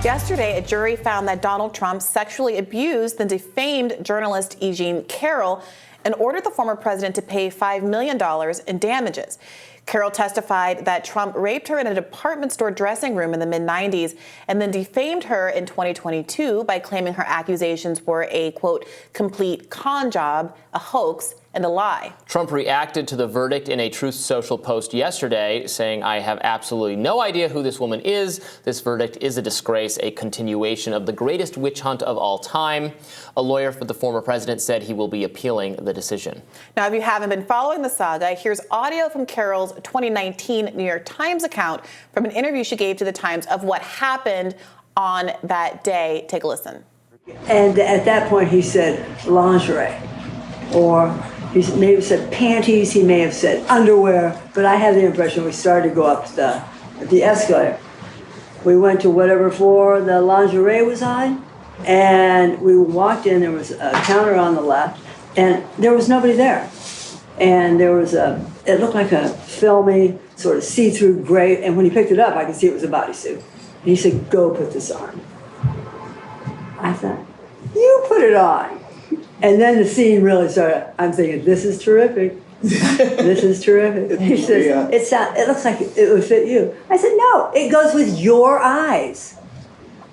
Yesterday, a jury found that Donald Trump sexually abused the defamed journalist Carroll and ordered the former president to pay $5 million in damages. Carroll testified that Trump raped her in a department store dressing room in the mid-90s and then defamed her in 2022 by claiming her accusations were a, quote, complete con job, a hoax, and a lie. Trump reacted to the verdict in a Truth Social post yesterday, saying, "I have absolutely no idea who this woman is. This verdict is a disgrace, a continuation of the greatest witch hunt of all time." A lawyer for the former president said he will be appealing the decision. Now, if you haven't been following the saga, here's audio from Carroll's 2019 New York Times account from an interview she gave to the Times of what happened on that day. Take a listen. And at that point, he said lingerie, or he may have said panties, he may have said underwear, but I had the impression we started to go up the escalator. We went to whatever floor the lingerie was on, and we walked in. There was a counter on the left, and there was nobody there. And there was it looked like a filmy, sort of see-through gray, and when he picked it up, I could see it was a bodysuit. And he said, "Go put this on." I thought, "You put it on." And then the scene really started. I'm thinking, this is terrific. This is terrific. He says, it looks like it would fit you. I said, no, it goes with your eyes.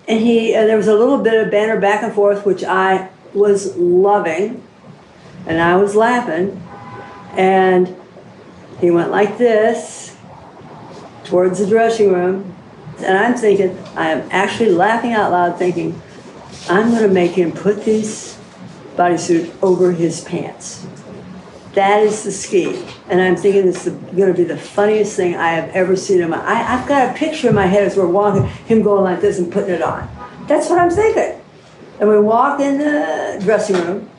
And there was a little bit of banter back and forth, which I was loving. And I was laughing. And he went like this towards the dressing room. And I'm thinking, I am actually laughing out loud, thinking, I'm going to make him put this bodysuit over his pants. That is the scheme. And I'm thinking this is going to be the funniest thing I have ever seen in my life. I've got a picture in my head as we're walking, him going like this and putting it on. That's what I'm thinking. And we walk in the dressing room.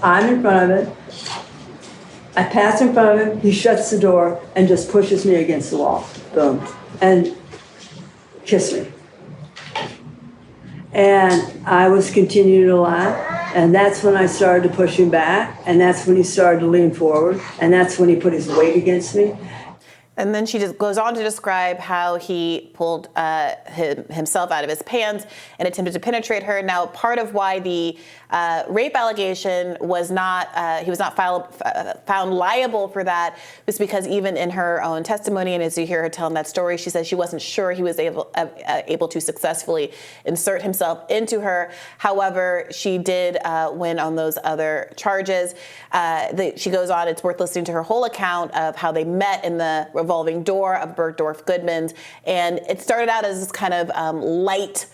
I'm in front of it. I pass in front of him. He shuts the door and just pushes me against the wall. Boom. And kissed me. And I was continuing to laugh. And that's when I started to push him back. And that's when he started to lean forward. And that's when he put his weight against me. And then she just goes on to describe how he pulled himself out of his pants and attempted to penetrate her. Now, part of why the rape allegation was not, he was not found liable for that was because even in her own testimony, and as you hear her telling that story, she says she wasn't sure he was able to successfully insert himself into her. However, she did win on those other charges. She goes on, it's worth listening to her whole account of how they met in the revolving door of Bergdorf Goodman's. And it started out as this kind of light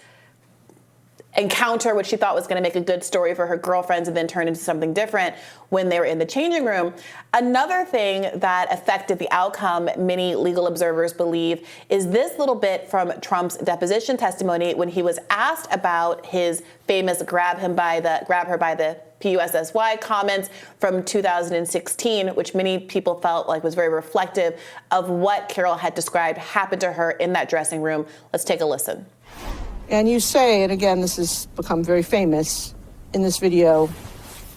encounter, which she thought was going to make a good story for her girlfriends, and then turned into something different when they were in the changing room. Another thing that affected the outcome, many legal observers believe, is this little bit from Trump's deposition testimony when he was asked about his famous grab her by the PUSSY comments from 2016, which many people felt like was very reflective of what Carroll had described happened to her in that dressing room. Let's take a listen. And you say, and again, this has become very famous in this video,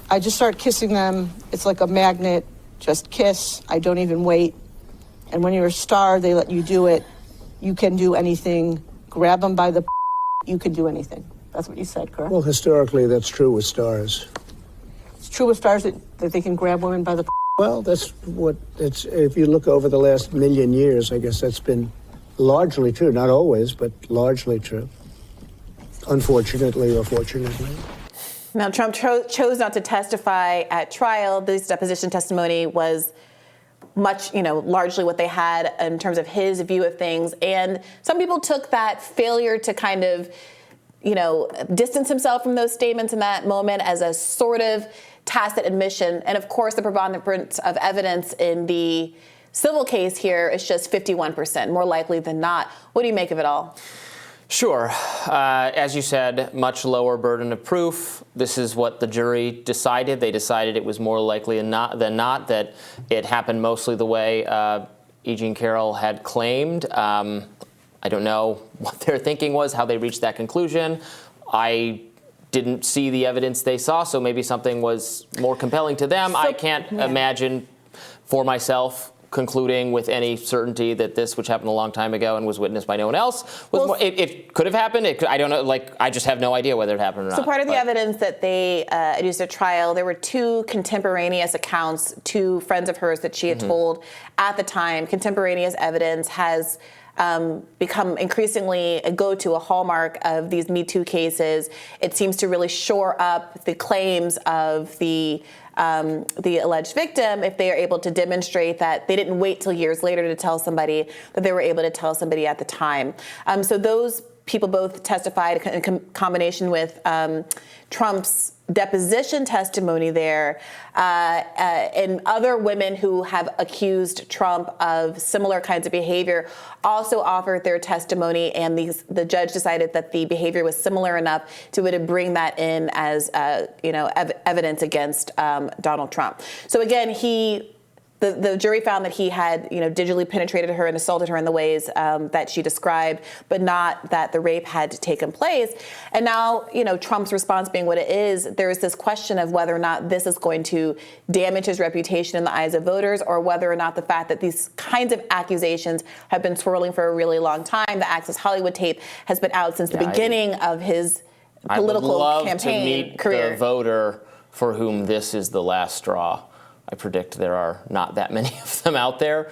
I just start kissing them. It's like a magnet, just kiss. I don't even wait. And when you're a star, they let you do it. You can do anything. Grab them by the you can do anything. That's what you said, correct? Well, historically, that's true with stars. It's true with stars that they can grab women by the Well, that's what it's, if you look over the last million years, I guess that's been largely true. Not always, but largely true. Unfortunately or fortunately. Now, Trump chose not to testify at trial. This deposition testimony was much, largely what they had in terms of his view of things. And some people took that failure to kind of, distance himself from those statements in that moment as a sort of tacit admission. And of course, the preponderance of evidence in the civil case here is just 51%, more likely than not. What do you make of it all? Sure. As you said, much lower burden of proof. This is what the jury decided. They decided it was more likely than not that it happened mostly the way Carroll had claimed. I don't know what their thinking was, how they reached that conclusion. I didn't see the evidence they saw, so maybe something was more compelling to them. I can't imagine for myself concluding with any certainty that this, which happened a long time ago and was witnessed by no one else, was more, it could have happened. I don't know. Like, I just have no idea whether it happened or not. So part of the evidence that they used at trial, there were two contemporaneous accounts, two friends of hers that she had told at the time. Contemporaneous evidence has become increasingly a go-to, a hallmark of these Me Too cases. It seems to really shore up the claims of the alleged victim if they are able to demonstrate that they didn't wait till years later to tell somebody, that they were able to tell somebody at the time. So those people both testified in combination with Trump's deposition testimony there, and other women who have accused Trump of similar kinds of behavior also offered their testimony, and the judge decided that the behavior was similar enough to bring that in as evidence against Donald Trump. So again, the jury found that he had, digitally penetrated her and assaulted her in the ways that she described, but not that the rape had taken place. And now, Trump's response being what it is, there is this question of whether or not this is going to damage his reputation in the eyes of voters, or whether or not the fact that these kinds of accusations have been swirling for a really long time. The Access Hollywood tape has been out since the beginning of his political campaign career. I would love to meet the voter for whom this is the last straw. I predict there are not that many of them out there.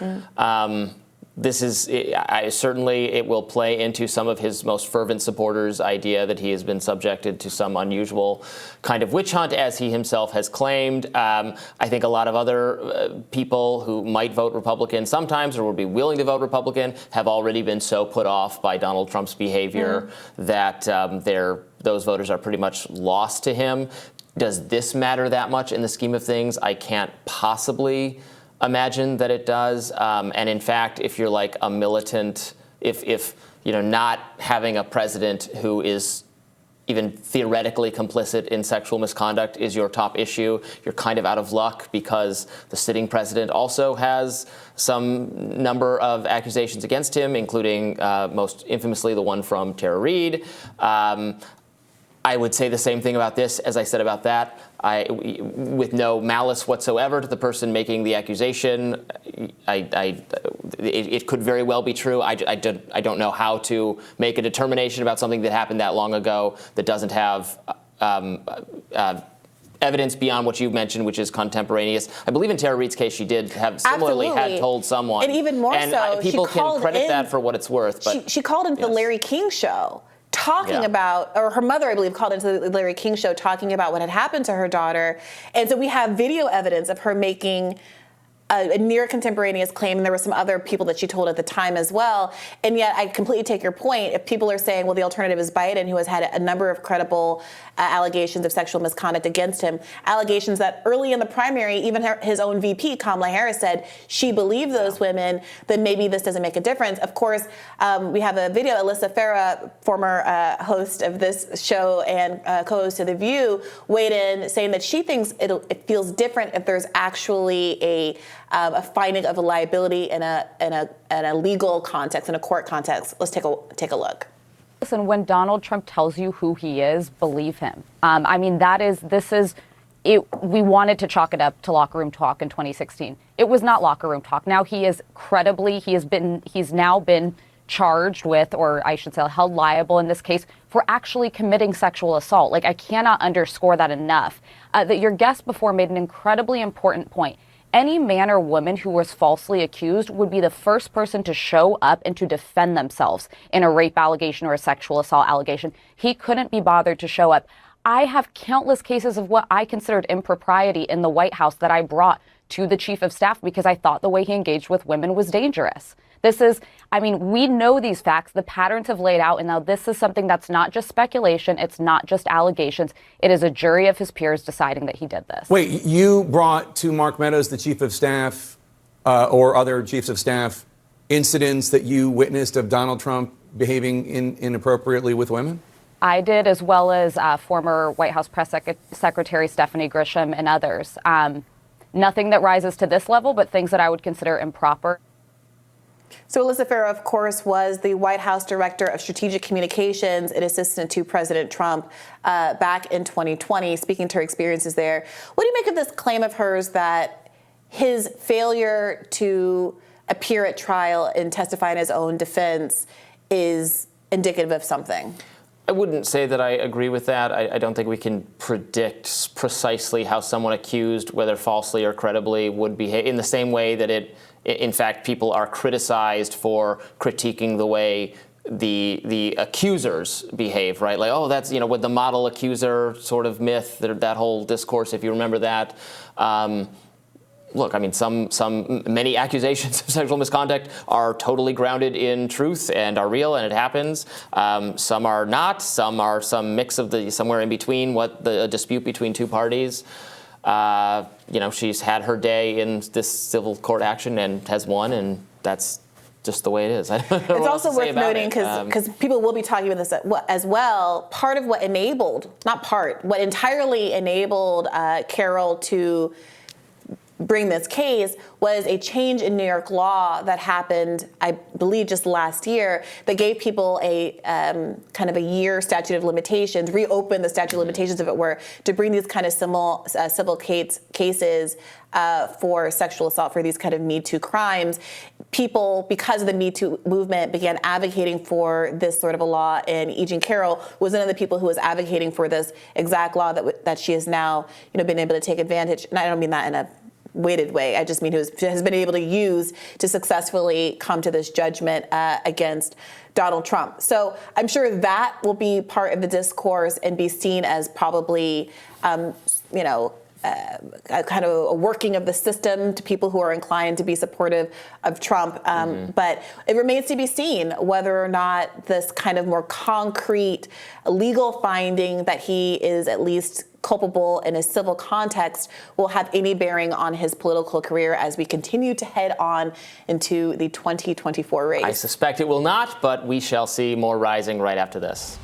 Certainly it will play into some of his most fervent supporters' idea that he has been subjected to some unusual kind of witch hunt, as he himself has claimed. I think a lot of other people who might vote Republican sometimes, or would be willing to vote Republican, have already been so put off by Donald Trump's behavior that those voters are pretty much lost to him. Does this matter that much in the scheme of things? I can't imagine that it does. And in fact, if you're like a militant, if not having a president who is even theoretically complicit in sexual misconduct is your top issue, you're kind of out of luck, because the sitting president also has some number of accusations against him, including most infamously the one from Tara Reade. I would say the same thing about this as I said about that. With no malice whatsoever to the person making the accusation, it could very well be true. I don't know how to make a determination about something that happened that long ago that doesn't have evidence beyond what you've mentioned, which is contemporaneous. I believe in Tara Reade's case, she did have similarly had told someone. And even more so, people can credit that for what it's worth. But she called into the Larry King show, talking about, or her mother, I believe, called into the Larry King show talking about what had happened to her daughter. And so we have video evidence of her making a near contemporaneous claim, and there were some other people that she told at the time as well. And yet I completely take your point. If people are saying, well, the alternative is Biden, who has had a number of credible allegations of sexual misconduct against him, allegations that early in the primary, even his own VP, Kamala Harris, said she believed those women, then maybe this doesn't make a difference. Of course, we have a video. Alyssa Farah, former host of this show and co-host of The View, weighed in saying that she thinks it feels different if there's actually a finding of a liability in a legal context, in a court context. Let's take a look. Listen, when Donald Trump tells you who he is, believe him. I mean, this is it. We wanted to chalk it up to locker room talk in 2016. It was not locker room talk. Now he's now been charged with, or I should say held liable in this case, for actually committing sexual assault. Like, I cannot underscore that enough. That your guest before made an incredibly important point. Any man or woman who was falsely accused would be the first person to show up and to defend themselves in a rape allegation or a sexual assault allegation. He couldn't be bothered to show up. I have countless cases of what I considered impropriety in the White House that I brought to the chief of staff because I thought the way he engaged with women was dangerous. We know these facts, the patterns have laid out, and now this is something that's not just speculation, it's not just allegations, it is a jury of his peers deciding that he did this. Wait, you brought to Mark Meadows, the chief of staff, or other chiefs of staff, incidents that you witnessed of Donald Trump behaving inappropriately with women? I did, as well as former White House press secretary Stephanie Grisham and others. Nothing that rises to this level, but things that I would consider improper. So Alyssa Farah, of course, was the White House Director of Strategic Communications and assistant to President Trump back in 2020, speaking to her experiences there. What do you make of this claim of hers that his failure to appear at trial and testify in his own defense is indicative of something? I wouldn't say that I agree with that. I don't think we can predict precisely how someone accused, whether falsely or credibly, would behave in the same way that in fact, people are criticized for critiquing the way the accusers behave, right? Like, oh, that's, with the model accuser sort of myth, that whole discourse, if you remember that. Look, I mean, many accusations of sexual misconduct are totally grounded in truth and are real, and it happens. Some are not. Some are some mix of somewhere in between. A dispute between two parties. She's had her day in this civil court action and has won, and that's just the way it is. It's also worth noting, because people will be talking about this as well. Part of what entirely enabled Carroll to bring this case was a change in New York law that happened, I believe, just last year, that gave people a kind of a year statute of limitations, reopened the statute of limitations, if it were, to bring these kind of civil cases for sexual assault, for these kind of Me Too crimes. People, because of the Me Too movement, began advocating for this sort of a law, and E. Jean Carroll was one of the people who was advocating for this exact law that she has now, been able to take advantage. And I don't mean that in a weighted way. I just mean who has been able to use to successfully come to this judgment against Donald Trump. So I'm sure that will be part of the discourse and be seen as probably, kind of a working of the system to people who are inclined to be supportive of Trump. But it remains to be seen whether or not this kind of more concrete legal finding that he is at least culpable in a civil context will have any bearing on his political career as we continue to head on into the 2024 race. I suspect it will not, but we shall see. More rising right after this.